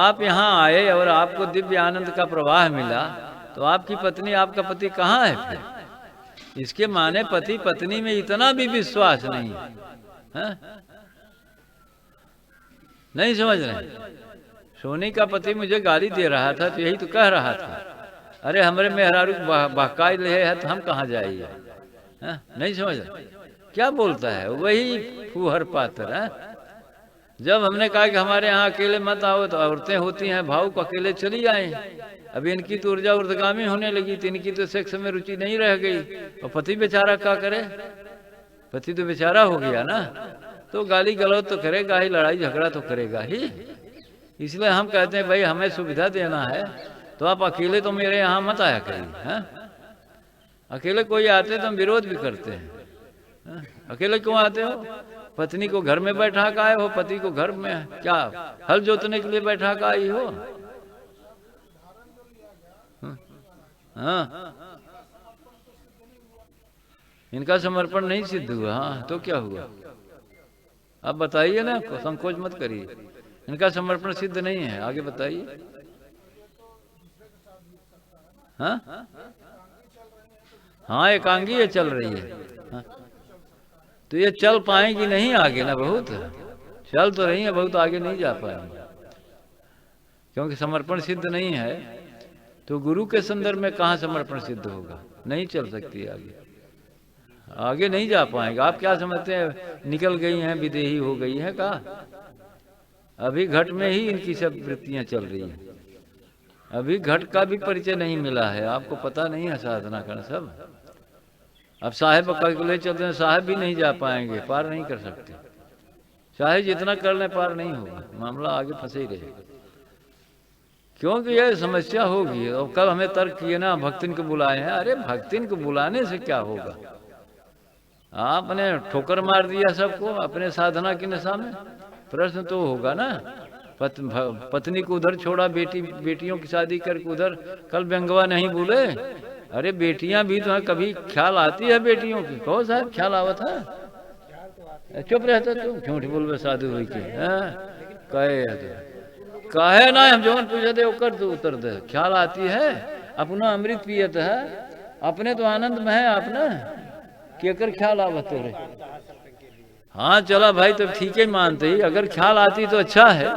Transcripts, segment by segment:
आप यहाँ आए और आपको दिव्य आनंद का प्रवाह मिला, तो आपकी पत्नी आपका पति कहाँ है फिर? इसके माने पति पत्नी में इतना भी विश्वास नहीं है? नहीं समझ रहे? सोनी का पति मुझे गाली दे रहा था तो यही तो कह रहा था, अरे हमारे मेहरारू बहकाई ले है तो हम कहाँ जाइए? नहीं समझ रहे? क्या बोलता है वही फूहर पात्र है। जब हमने कहा कि हमारे यहाँ अकेले मत आओ, तो औरतें होती हैं भावुक, अकेले चली आए। अब इनकी तो ऊर्जा ऊर्ध्वगामी होने लगी, तो इनकी तो सेक्स में रुचि नहीं रह गई, और पति बेचारा क्या करे? पति तो बेचारा हो गया ना, तो गाली गलौज तो करेगा ही, लड़ाई झगड़ा तो करेगा ही। इसलिए हम कहते हैं भाई हमें सुविधा देना है तो आप अकेले तो मेरे यहाँ मत आया करिए। अकेले कोई आते तो हम विरोध भी करते हैं। अकेले क्यों आते हो? पत्नी को घर में बैठा कर आए हो, पति को घर में क्या हल जोतने के लिए बैठा कर आई हो? हाँ, इनका समर्पण नहीं सिद्ध हुआ। हाँ, तो क्या हुआ? आप बताइए ना, संकोच मत करिए। इनका समर्पण सिद्ध नहीं है, आगे बताइए। हाँ हाँ, एकांगी ये चल रही है। हाँ? तो ये चल पाएंगी नहीं आगे ना, बहुत चल तो रही है, बहुत आगे नहीं जा पाएंगे, क्योंकि समर्पण सिद्ध नहीं है। तो गुरु के संदर्भ में कहाँ समर्पण सिद्ध होगा? नहीं चल सकती आगे, आगे नहीं जा पाएंगे। आप क्या समझते हैं निकल गई हैं, विदेही हो गई है? कहा अभी घट में ही इनकी सब वृत्तियां चल रही हैं, अभी घट का भी परिचय नहीं मिला है, आपको पता नहीं है साधना करना सब। अब साहेब ले चलते हैं, साहेब भी नहीं जा पाएंगे, पार नहीं कर सकते, चाहे जितना कर लें पार नहीं होगा, मामला आगे फंसे ही रहेगा, क्योंकि यह समस्या होगी। और कल हमें तर्क किए ना, भक्तिन को बुलाए हैं। अरे भक्तिन को बुलाने से क्या होगा? आपने ठोकर मार दिया सबको अपने साधना की नशा में। प्रश्न तो होगा ना, पत्नी को उधर छोड़ा, बेटियों की शादी करके उधर। कल व्यंगवा नहीं बोले, अरे बेटियां भी तो हैं, कभी ख्याल आती है बेटियों की? कहो साहब ख्याल आवत है? चुप रहता तुम, झूठ बोलवे साधु हुई के कहे ना, हम जौन पूछे दे कर तो उतर दे। ख्याल आती है, अपना अमृत पियत है, अपने तो आनंद में है, अपना केकर ख्याल आवत रे? हाँ चला भाई, तो ठीक है मानते ही, अगर ख्याल आती तो अच्छा है,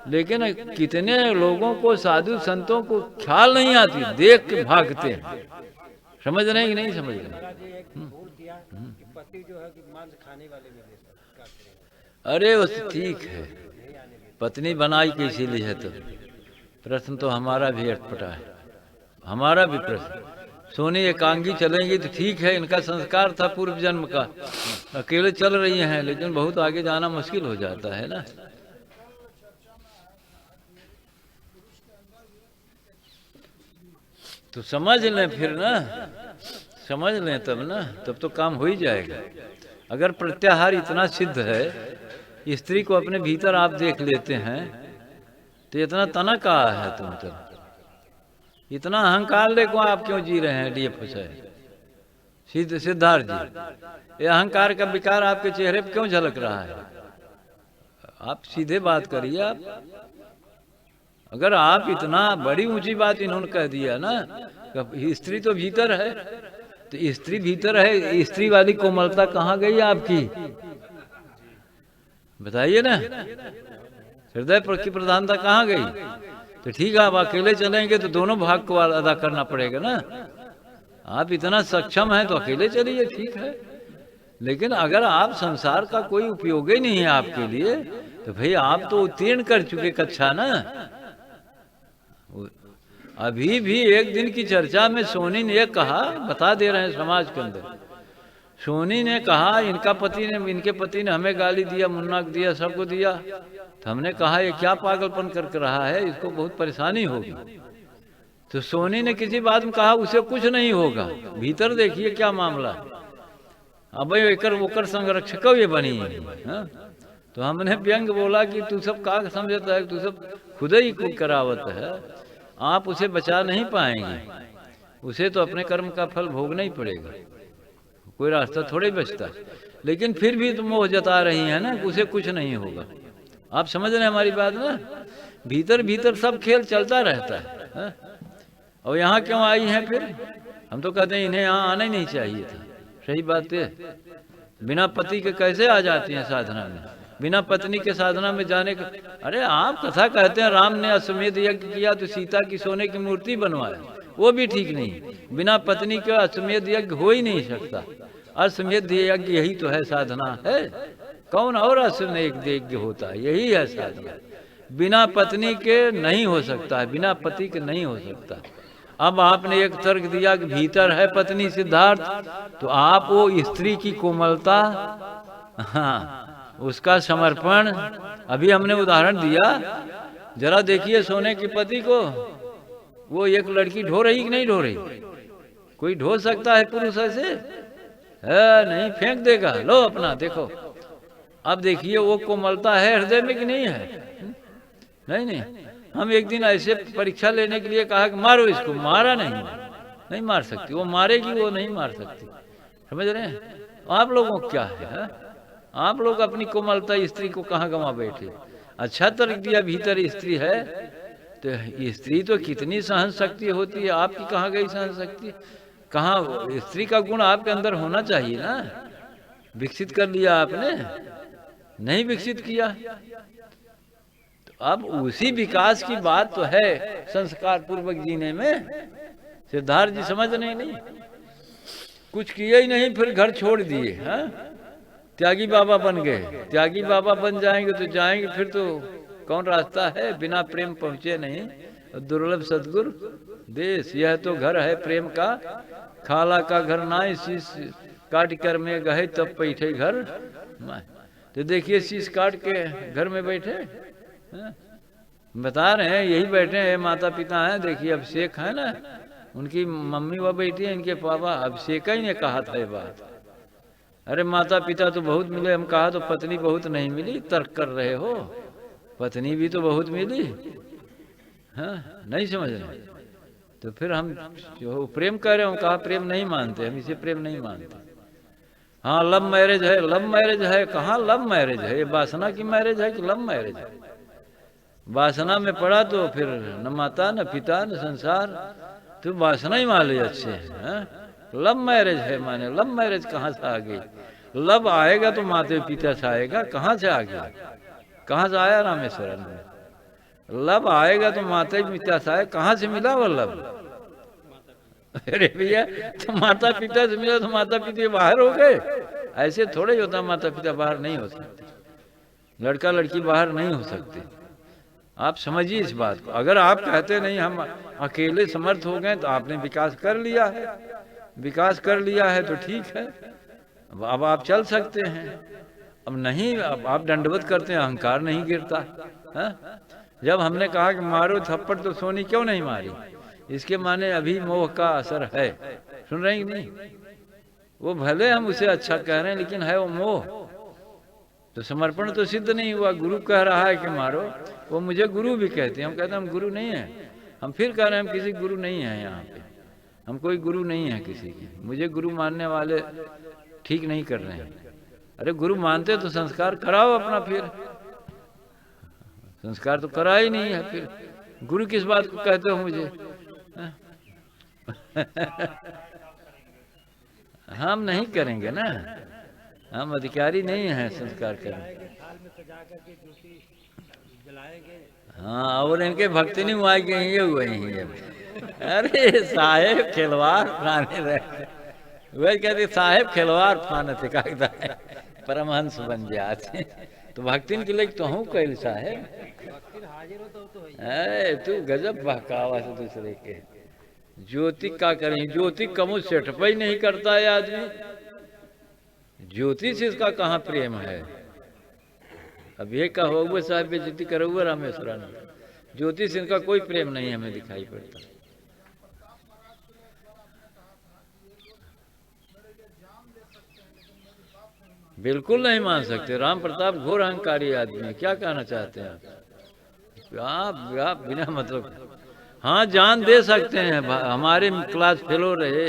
लेकिन कितने लोगों को, साधु संतों को ख्याल नहीं आती, देख के भागते हैं। समझ रहे हैं कि नहीं समझ रहे? अरे वो ठीक है, पत्नी बनाई के इसीलिए है। तो प्रश्न तो हमारा भी अटपटा है, हमारा भी प्रश्न। सोनी एकांगी चलेंगी तो ठीक है, इनका संस्कार था पूर्व जन्म का, अकेले चल रही हैं, लेकिन बहुत आगे जाना मुश्किल हो जाता है ना। तो समझ लें फिर ना, समझ लें तब ना, तब तो काम हो ही जाएगा। अगर प्रत्याहार इतना सिद्ध है, स्त्री को अपने भीतर आप देख लेते हैं, तो इतना तना कहा है तुम तो? इतना अहंकार लेको आप क्यों जी रहे हैं? सिद्धार्थ जी, ये अहंकार का विकार आपके चेहरे पे क्यों झलक रहा है? आप सीधे बात करिए। आप अगर आप इतना बड़ी ऊंची बात इन्होंने कह दिया ना, स्त्री तो भीतर है, तो स्त्री भीतर है, स्त्री वाली कोमलता कहाँ गई आपकी? बताइए ना, हृदय की प्रधानता कहाँ गई? तो ठीक है, आप अकेले चलेंगे तो दोनों भाग को अदा करना पड़ेगा ना। आप इतना सक्षम हैं तो अकेले चलिए, ठीक है, लेकिन अगर आप संसार का कोई उपयोग ही नहीं है आपके लिए, तो भाई आप तो उत्तीर्ण कर चुके कक्षा ना। अभी भी एक दिन की चर्चा में सोनी ने कहा, बता दे रहे हैं समाज के अंदर, सोनी ने कहा इनके पति ने हमें गाली दिया, मुन्ना को दिया, सबको दिया। तो हमने कहा ये क्या पागलपन कर रहा है, इसको बहुत परेशानी होगी। तो सोनी ने किसी बात में कहा उसे कुछ नहीं होगा, भीतर देखिए क्या मामला है। अब एकर वोकर संरक्षक ये बनी है। तो हमने व्यंग बोला कि तू सब का समझता है, तू सब खुद ही करावत है, आप उसे बचा नहीं पाएंगे, उसे तो अपने कर्म का फल भोगना ही पड़ेगा, कोई रास्ता थोड़े बचता। लेकिन फिर भी तुम मोह जता रही है ना, उसे कुछ नहीं होगा। आप समझ रहे हैं हमारी बात ना? भीतर भीतर सब खेल चलता रहता है, हाँ? और यहाँ क्यों आई हैं फिर? हम तो कहते हैं इन्हें यहाँ आना ही नहीं चाहिए था। सही बात है, बिना पति के कैसे आ जाती हैं साधना में? बिना पत्नी के साधना में जाने का, अरे आप कथा कहते हैं राम ने अश्वमेध यज्ञ किया तो सीता की सोने की मूर्ति बनवाया, वो भी ठीक नहीं। बिना पत्नी के अश्वमेध यज्ञ हो ही नहीं सकता। अश्वमेध यज्ञ यही तो है, साधना है। कौन और अश्वमेध यज्ञ होता है? यही है साधना। बिना पत्नी के नहीं हो सकता है, बिना पति के नहीं हो सकता। अब आपने एक तर्क दिया कि भीतर है पत्नी सिद्धार्थ, तो आप वो स्त्री की कोमलता, हाँ, उसका समर्पण, अभी हमने उदाहरण दिया, जरा देखिए सोने की पति को, वो एक लड़की ढो रही कि नहीं ढो रही? कोई ढो सकता है पुरुष ऐसे? है नहीं, फेंक देगा। लो अपना देखो, अब देखिए वो कोमलता है हृदय में कि नहीं है? नहीं नहीं, हम एक दिन ऐसे परीक्षा लेने के लिए कहा कि मारो इसको, मारा नहीं मार सकती वो, मारेगी वो नहीं मार सकती। समझ रहे हैं? आप लोगों को क्या है? आप लोग अपनी कोमलता स्त्री को कहाँ गंवा बैठे। अच्छा तर्क दिया, भीतर स्त्री है, तो स्त्री तो कितनी सहन शक्ति होती है, आपकी कहाँ गई सहन शक्ति? कहाँ? स्त्री का गुण आपके अंदर होना चाहिए ना। विकसित कर लिया आपने? नहीं विकसित किया। अब उसी विकास की बात तो है संस्कार पूर्वक जीने में। सिद्धार्थ जी समझ नहीं, कुछ किए ही नहीं, फिर घर छोड़ दिए, हाँ? त्यागी बाबा बन गए। त्यागी बाबा बन जाएंगे तो जाएंगे, फिर तो कौन रास्ता है? बिना प्रेम पहुंचे नहीं, दुर्लभ सदगुरु देश। यह तो घर है प्रेम का, खाला का घर ना, शीश काट कर में गए तब बैठे घर। तो देखिए शीश काट के घर में बैठे, बता रहे हैं यही बैठे हैं, माता पिता हैं। देखिए अभिषेक है ना, उनकी मम्मी वो बैठी है, इनके पापा। अभिषेक ही ने कहा था ये बात। अरे माता पिता तो बहुत मिले, हम कहा तो पत्नी बहुत नहीं मिली। तर्क कर रहे हो, पत्नी भी तो बहुत मिली, हाँ? नहीं समझ रहे? तो फिर हम जो प्रेम कह रहे हो, कहा प्रेम नहीं मानते, हम इसे प्रेम नहीं मानते। हाँ लव मैरिज है, लव मैरिज है, कहाँ लव मैरिज है? ये वासना की मैरिज है कि लव मैरिज है? वासना में पड़ा तो फिर न माता न पिता न संसार, तो वासना ही मान ली अच्छे है। लव मैरिज है, माने लव मैरिज कहाँ से आ गई? लव आएगा तो माता पिता से आएगा, कहाँ से आ गया? कहाँ से आया? रामेश्वरम में। लव आएगा तो माता पिता से आए, कहाँ से मिला वो लव? अरे भैया, तो माता पिता से मिला तो माता पिता बाहर हो गए? ऐसे थोड़े होता, माता पिता बाहर नहीं हो सकते, लड़का लड़की बाहर नहीं हो सकते। आप समझिए इस बात को। अगर आप कहते नहीं हम अकेले समर्थ हो गए, तो आपने विकास कर लिया है। विकास कर लिया है तो ठीक है, अब आप चल सकते हैं। अब नहीं, अब आप दंडवत करते हैं, अहंकार नहीं गिरता है? जब हमने कहा कि मारो थप्पड़ तो सोनी क्यों नहीं मारी, इसके माने अभी मोह का असर है। सुन रहे हैं नहीं? वो भले हम उसे अच्छा कह रहे हैं, लेकिन है वो मोह। तो समर्पण तो सिद्ध नहीं हुआ। गुरु कह रहा है कि मारो, वो मुझे गुरु भी कहते हैं, हम कहते हैं हम गुरु नहीं हैं। हम फिर कह रहे हैं हम किसी गुरु नहीं हैं, यहाँ पे हम कोई गुरु नहीं है किसी के। मुझे गुरु मानने वाले ठीक नहीं कर रहे हैं। अरे गुरु मानते तो संस्कार कराओ अपना, फिर संस्कार तो करा ही नहीं है, फिर गुरु किस बात को कहते हो मुझे? हम नहीं करेंगे ना, हम अधिकारी नहीं हैं संस्कार करने। हाँ, और इनके भक्ति नहीं हुआ कि ये हुए हैं। अरे साहेब खिलवाड़ फाने रहे, वही कहते साहेब खिलवाड़ फाने थे, कहता है परमहंस बन जाते। तो भक्तिन के लिए तो हूँ कैल साहेब। अरे तू गजब बहकावा से दूसरे के। ज्योति का करें, ज्योति कमु सेठपाई नहीं करता है आदमी। ज्योति से इसका कहाँ प्रेम है? अब ये कहो साहब बेइज्जती करो रामेश्वरानंद, ज्योति से इनका कोई प्रेम नहीं हमें दिखाई पड़ता। बिल्कुल नहीं मान सकते। राम प्रताप घोर अहंकारी आदमी है। क्या कहना चाहते हैं आप बिना मतलब? हाँ जान दे सकते हैं, हमारे क्लास फेलो रहे,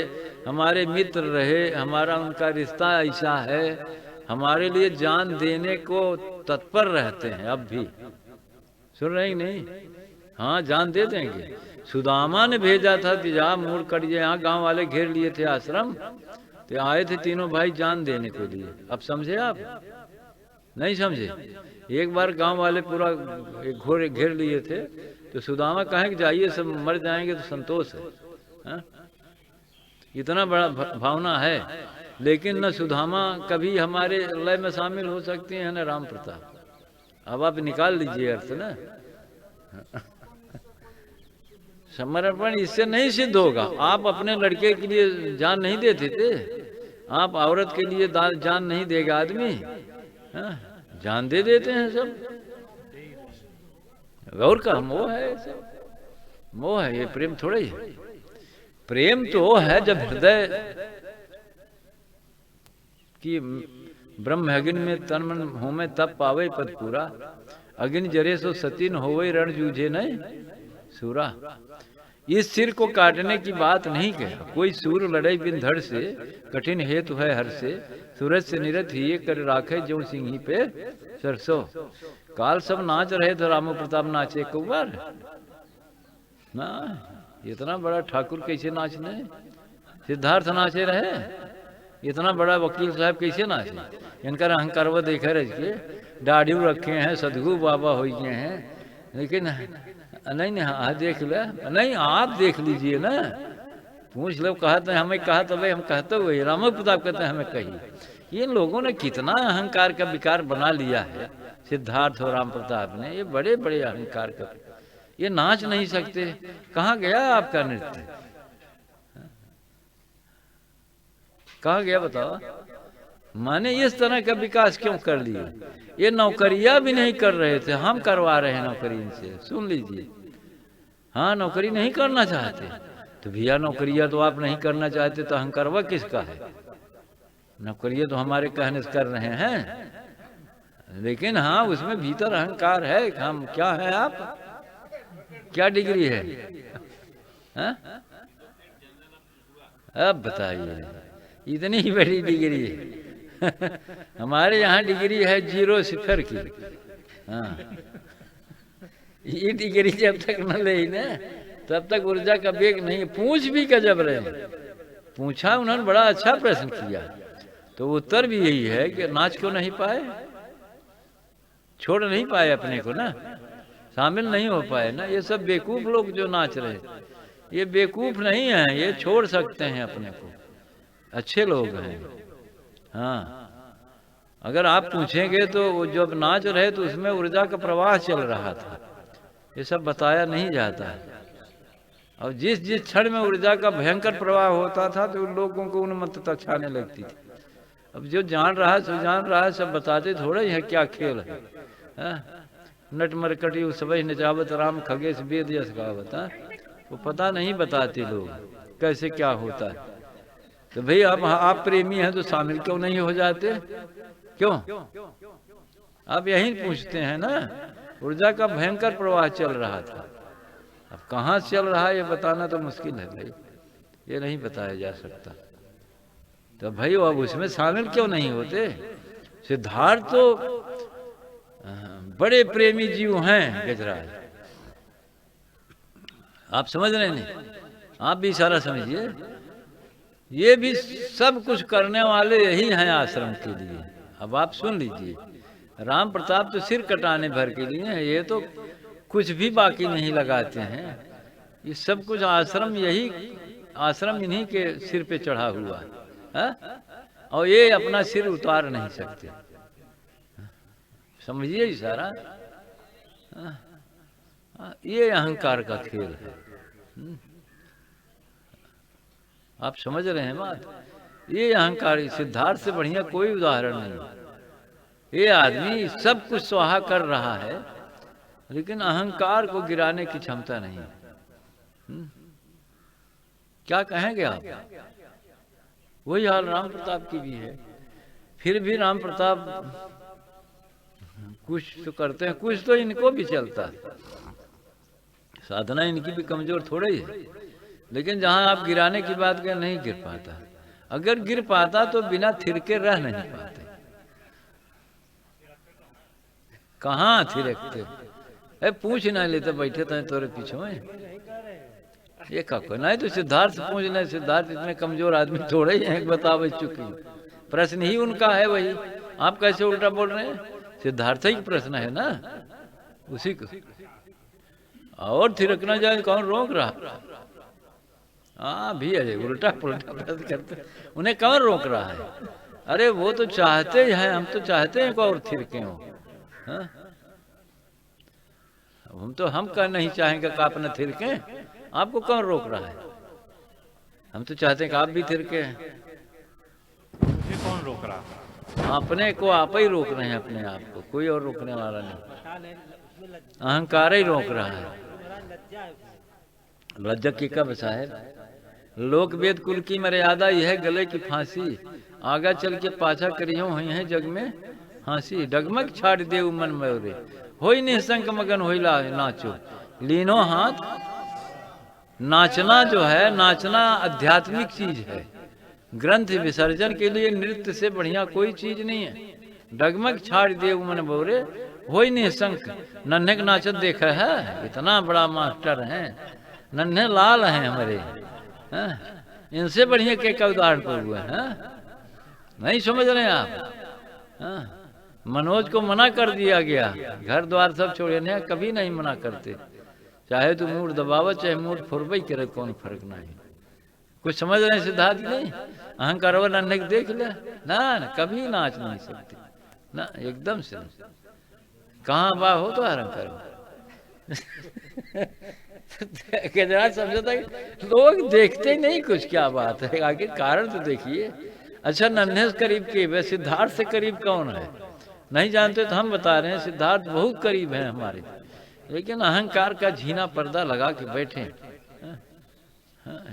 हमारे मित्र रहे, हमारा उनका रिश्ता ऐसा है, हमारे लिए जान देने को तत्पर रहते हैं अब भी। सुन रहे नहीं? हाँ, जान दे देंगे। सुदामा ने भेजा था कि जा मूड कट गए, यहाँ गांव वाले घेर लिए थे आश्रम, तो आए थे तीनों भाई जान देने के लिए। अब समझे आप? नहीं समझे? एक बार गांव वाले पूरा घोर घेर लिए थे, तो सुदामा कहे कि जाइए, सब मर जाएंगे तो संतोष है। हा? इतना बड़ा भावना है, लेकिन न सुदामा कभी हमारे लय में शामिल हो सकती हैं न राम प्रताप। अब आप निकाल लीजिए अर्थ ना। समर्पण इससे नहीं सिद्ध होगा। आप अपने लड़के के लिए जान नहीं देते थे, आप औरत के लिए जान नहीं देगा आदमी। हाँ, जान दे देते हैं सब। गौर का मोह है, सब मोह है, ये प्रेम थोड़ा ही है। प्रेम तो है जब हृदय की ब्रह्म अग्नि में तन मन हो में तब पावे पद पूरा। अग्नि जरे सो सतीन होवे रण जूझे नहीं सूरा। इस सिर को काटने की बात नहीं कह, कोई सूर लड़े बिन धड़ से, कठिन हेतु है हर से। सूरज से निरत ही कर राखे जो सिंही पे सरसों। काल सब नाच रहे तो रामो प्रताप नाचे कुंवर ना। इतना बड़ा ठाकुर कैसे नाचने? सिद्धार्थ नाचे रहे, इतना बड़ा वकील साहब कैसे नाचे? इनका अहंकार वो देखे रह के दाढ़ी रखे हैं, सदगु बाबा हो गए हैं, लेकिन नहीं नहीं हाँ देख ले, नहीं आप देख लीजिए ना, पूछ लो। कहते हैं हमें कहा, तब हम कहते हुए रामो प्रताप कहते हैं हमें कही। ये लोगों ने कितना अहंकार का विकार बना लिया है, सिद्धार्थ और राम प्रताप ने। ये बड़े बड़े अहंकार का, ये नाच नहीं सकते। कहाँ गया आपका नृत्य? कहाँ गया बताओ? माने इस तरह का विकास क्यों कर लिए? ये नौकरियां भी नहीं कर रहे थे, हम करवा रहे हैं नौकरी इनसे। सुन लीजिए, हाँ नौकरी नहीं करना चाहते तो भैया नौकरियां तो आप नहीं करना चाहते तो अहंकारवा किसका है? नौकरियां तो हमारे कहने से कर रहे हैं, लेकिन हाँ उसमें भीतर अहंकार है। हम क्या है? आप क्या डिग्री है? हा? अब बताइए, इतनी ही बड़ी डिग्री है। हमारे यहाँ डिग्री है 0 सिफर की। हाँ, ये डिग्री जब तक न ले ना तब तक ऊर्जा का वेग नहीं। पूछ भी गजब रहे, पूछा उन्होंने, बड़ा अच्छा प्रश्न किया। तो उत्तर भी यही है कि नाच क्यों नहीं पाए, छोड़ नहीं पाए अपने को ना, शामिल नहीं हो पाए ना। ये सब बेवकूफ लोग जो नाच रहे, ये बेवकूफ नहीं है, ये छोड़ सकते हैं अपने को, अच्छे लोग हैं। हाँ, अगर आप पूछेंगे तो वो जब नाच रहे तो उसमें ऊर्जा का प्रवाह चल रहा था, ये सब बताया नहीं जाता है। और जिस जिस क्षण में ऊर्जा का भयंकर प्रवाह होता था तो उन लोगों को उन्मत्तता छाने लगती थी। अब जो जान रहा है सो जान रहा है, सब बताते थोड़ा ही है क्या खेल है। नट मरकटी सबई नचावत राम खगेश वेद यश गावत। वो पता नहीं बताते लोग कैसे क्या होता है। तो भाई अब आप प्रेमी हैं तो शामिल क्यों नहीं हो जाते? क्यों? आप यही पूछते हैं ना। ऊर्जा का भयंकर प्रवाह चल रहा था, अब कहाँ चल रहा है ये बताना तो मुश्किल है भाई, ये नहीं बताया जा सकता। तो भाई अब उसमें शामिल क्यों नहीं होते? सिद्धार्थ तो बड़े प्रेमी जीव हैं गजराज, आप समझ रहे नहीं? आप भी इशारा समझिए, ये भी सब कुछ करने वाले यही हैं आश्रम के लिए। अब आप सुन लीजिए, राम प्रताप तो सिर कटाने भर के लिए हैं, ये तो कुछ भी बाकी नहीं लगाते हैं। ये सब कुछ आश्रम, यही आश्रम इन्हीं के सिर पे चढ़ा हुआ है, और ये अपना सिर उतार नहीं सकते। समझिए इशारा, ये अहंकार का खेल है। आप समझ रहे हैं बात? ये अहंकार, सिद्धार्थ से बढ़िया कोई उदाहरण नहीं। ये आदमी सब कुछ स्वाहा कर रहा है, लेकिन अहंकार को गिराने की क्षमता नहीं है। क्या कहेंगे आप? वही हाल राम प्रताप की भी है। फिर भी राम प्रताप कुछ तो करते हैं, कुछ तो इनको भी चलता है। साधना इनकी भी कमजोर थोड़ी है, लेकिन जहां आप गिराने की बात करें नहीं गिर पाता। अगर गिर पाता तो बिना थिरके रह नहीं पाते। कहाँ थिरकते, पूछ ना लेते बैठे थे तोरे पीछे में ये का कोई नहीं तो सिद्धार्थ से पूछ ले। सिद्धार्थ इतने कमजोर आदमी थोड़े ही हैं बतावे चुकी। प्रश्न ही उनका है वही, आप कैसे उल्टा बोल रहे हैं? सिद्धार्थ ही प्रश्न है ना उसी को। और थिरकना जाए कौन रोक रहा? हाँ भी है उल्टा पुल्टा प्रश्न करते, उन्हें कौन रोक रहा है? अरे वो तो चाहते ही हैं, हम तो चाहते हैं को और थिरके हो। हम तो हम कह नहीं चाहेंगे कि आप न थिरके, आपको कौन रोक रहा है? हम तो चाहते हैं कि आप भी थिरके। मुझे कौन रोक रहा? अपने को आप ही रोक रहे हैं, अपने आप को कोई और रोकने वाला नहीं। अहंकार ही रोक रहा है। लज्जा की कब साहेब? लोक वेद कुल की मर्यादा यह गले की फांसी, आगा चल के पाछा करियो हुई है जग में हंसी। डगमग छाड़ दे मन मयूरे, होई निसंक मगन होइला नाचो। लीनो हाथ, नाचना जो है, नाचना आध्यात्मिक चीज है। ग्रंथ विसर्जन के लिए नृत्य से बढ़िया कोई चीज नहीं है। डगमग छाड़ दे मन बोरे, होई निसंक। नन्हे के नाचत देखा है, इतना बड़ा मास्टर है, नन्हे लाल हैं हमारे, इनसे बढ़िया के उदाहरण पर हुआ है? नहीं समझ रहे हैं आप? मनोज को मना कर दिया गया, घर द्वार सब छोड़े नहीं, कभी नहीं मना करते। चाहे तो मूड दबाव चाहे मूड फुरबई करे, कौन फर्क नहीं। कुछ समझ रहे हैं सिद्धार्थ? नहीं अहंकार नन्हे देख ले ना, कभी नाच नहीं सकते ना, एकदम से। कहाँ बा हो तो अहंकार समझता है लोग देखते ही नहीं कुछ, क्या बात है? आगे कारण तो देखिए। अच्छा नन्हे से करीब के वे सिद्धार्थ से करीब कौन है? नहीं जानते तो हम बता रहे हैं, सिद्धार्थ बहुत करीब है हमारे, लेकिन अहंकार का झीना पर्दा लगा के बैठे,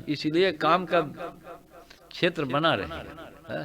इसलिए काम का क्षेत्र बना रहे।